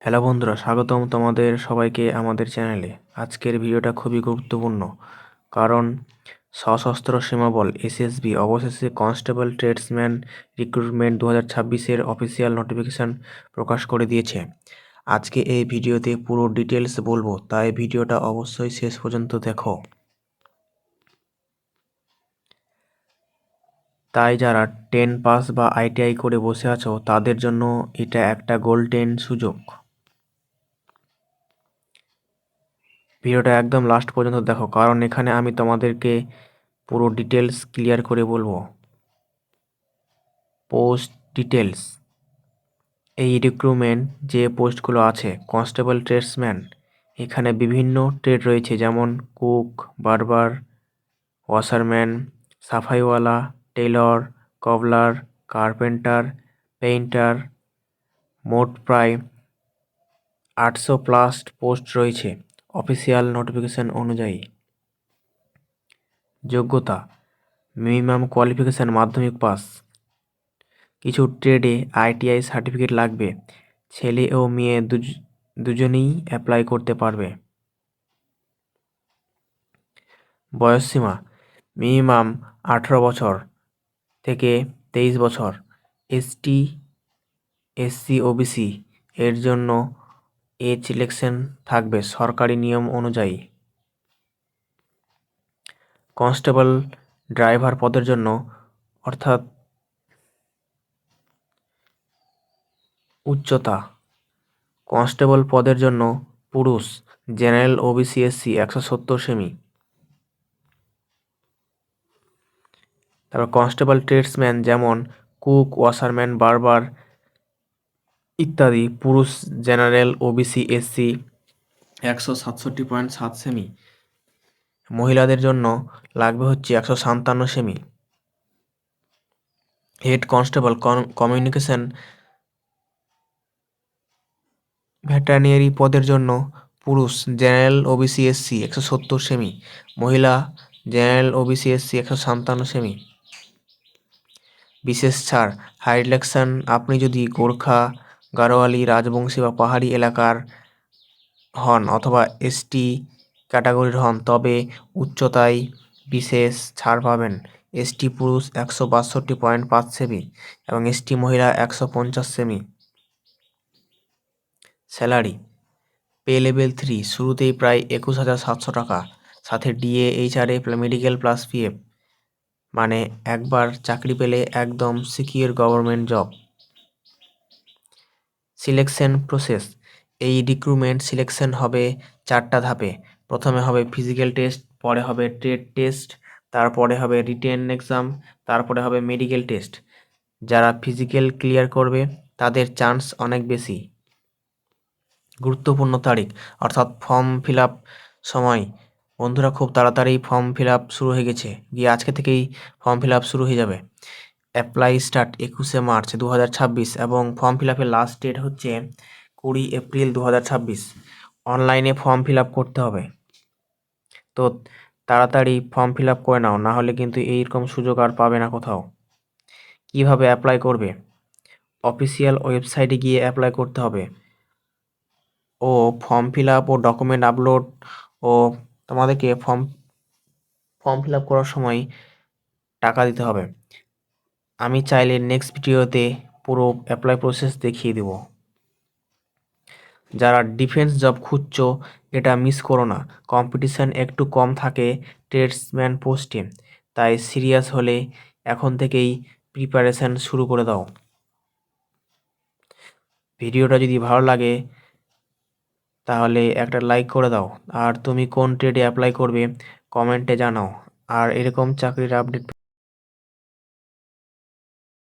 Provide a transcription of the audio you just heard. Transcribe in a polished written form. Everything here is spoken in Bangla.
হ্যালো বন্ধুরা, স্বাগতম তোমাদের সবাইকে আমাদের চ্যানেলে। আজকের ভিডিওটা খুবই গুরুত্বপূর্ণ, কারণ সশস্ত্র সীমাবল এসএসবি অবশেষে কনস্টেবল ট্রেডসম্যান রিক্রুটমেন্ট 2026-এর অফিসিয়াল নোটিফিকেশান প্রকাশ করে দিয়েছে। আজকে এই ভিডিওতে পুরো ডিটেলস বলবো, তাই ভিডিওটা অবশ্যই শেষ পর্যন্ত দেখো। তাই যারা 10 পাস বা আইটিআই করে বসে আছো তাদের জন্য এটা একটা গোল্ডেন সুযোগ। ভিডিওটা একদম লাস্ট পর্যন্ত দেখো, কারণ এখানে আমি তোমাদেরকে পুরো ডিটেলস ক্লিয়ার করে বলবো। পোস্ট ডিটেলস, এই রিক্রুটমেন্ট যে পোস্টগুলো আছে কনস্টেবল ট্রেডসম্যান, এখানে বিভিন্ন ট্রেড রয়েছে, যেমন কুক, বার্বার, ওয়াশারম্যান, সাফাইওয়ালা, টেলর, কবলার, কার্পেন্টার, পেইন্টার। মোট প্রায় 800+ পোস্ট রয়েছে অফিসিয়াল নোটিফিকেশন অনুযায়ী। যোগ্যতা: মিনিমাম কোয়ালিফিকেশান মাধ্যমিক পাস। কিছু ট্রেডে আইটিআই সার্টিফিকেট লাগবে। ছেলে ও মেয়ে দুজনেই অ্যাপ্লাই করতে পারবে। বয়সসীমা: মিনিমাম 18 বছর থেকে 23 বছর। এসটি, এসসি, ওবিসি এর জন্য এজ সিলেকশন থাকবে সরকারি নিয়ম অনুযায়ী। কনস্টেবল ড্রাইভার পদের জন্য, অর্থাৎ উচ্চতা: কনস্টেবল পদের জন্য পুরুষ, জেনারেল, ওবিসি, এসসি 170 সেমি। তারপর কনস্টেবল ট্রেডসম্যান যেমন কুক, ওয়াশারম্যান, বার্বার ইত্যাদি, পুরুষ, জেনারেল, ওবিসি, এসসি 167.7 সেমি। মহিলাদের জন্য লাগবে হচ্ছে 157 semi. Head constable communication veterinary পদের জন্য পুরুষ, জেনারেল, ওবিসি, এসসি 170 সেমি। মহিলা, জেনারেল, ওবিসি, এসসি 157 সেমি। বিশেষ ছাড়: হাই রিল্যাক্সেশন: আপনি যদি গোর্খা, গাড়োয়ালি, রাজবংশী বা পাহাড়ি এলাকার হন অথবা এসটি ক্যাটাগরির হন, তবে উচ্চতায় বিশেষ ছাড় পাবেন। এসটি পুরুষ 162.5 সেমি এবং এসটি মহিলা 150 সেমি। স্যালারি: পে লেভেল 3, শুরুতেই প্রায় 21,700 টাকা, সাথে DA, HRA, medical plus PF. মানে একবার চাকরি পেলে একদম secure government job. Selection process: এই রিক্রুটমেন্ট সিলেকশন হবে 4টা ধাপে। প্রথমে হবে ফিজিক্যাল টেস্ট, পরে হবে ট্রেড টেস্ট, তারপরে হবে রিটেন এক্সাম, তারপরে হবে মেডিকেল টেস্ট। যারা ফিজিক্যাল ক্লিয়ার করবে তাদের চান্স অনেক বেশি। গুরুত্বপূর্ণ তারিখ, অর্থাৎ ফর্ম ফিল আপ সময়। বন্ধুরা, খুব তাড়াতাড়ি ফর্ম ফিল আপ শুরু হয়ে গেছে, গিয়ে আজকে থেকেই ফর্ম ফিল আপ শুরু হয়ে যাবে। অ্যাপ্লাই স্টার্ট 21শে মার্চ 2026 এবং ফর্ম ফিল আপের লাস্ট ডেট হচ্ছে 20 এপ্রিল 2026। অনলাইনে ফর্ম ফিল আপ করতে হবে, তো তাড়াতাড়ি ফর্ম ফিল আপ করে নাও, না হলে কিন্তু এইরকম সুযোগ আর পাবে না কোথাও। কিভাবে অ্যাপ্লাই করবে? অফিসিয়াল ওয়েবসাইটে গিয়ে অ্যাপ্লাই করতে হবে, ও ফর্ম ফিল আপ ও ডকুমেন্ট আপলোড, ও তোমাদেরকে ফর্ম ফিল আপ করার সময় টাকা দিতে হবে। আমি চাইলে নেক্সট ভিডিওতে পুরো অ্যাপ্লাই প্রসেস দেখিয়ে দেব। যারা ডিফেন্স জব খুঁজছো, এটা মিস করো না। কম্পিটিশন একটু কম থাকে ট্রেডসম্যান পোস্টে, তাই সিরিয়াস হলে এখন থেকেই প্রিপারেশন শুরু করে দাও। ভিডিওটা যদি ভালো লাগে তাহলে একটা লাইক করে দাও, আর তুমি কোন ট্রেডে অ্যাপ্লাই করবে কমেন্টে জানাও। আর এরকম চাকরির আপডেট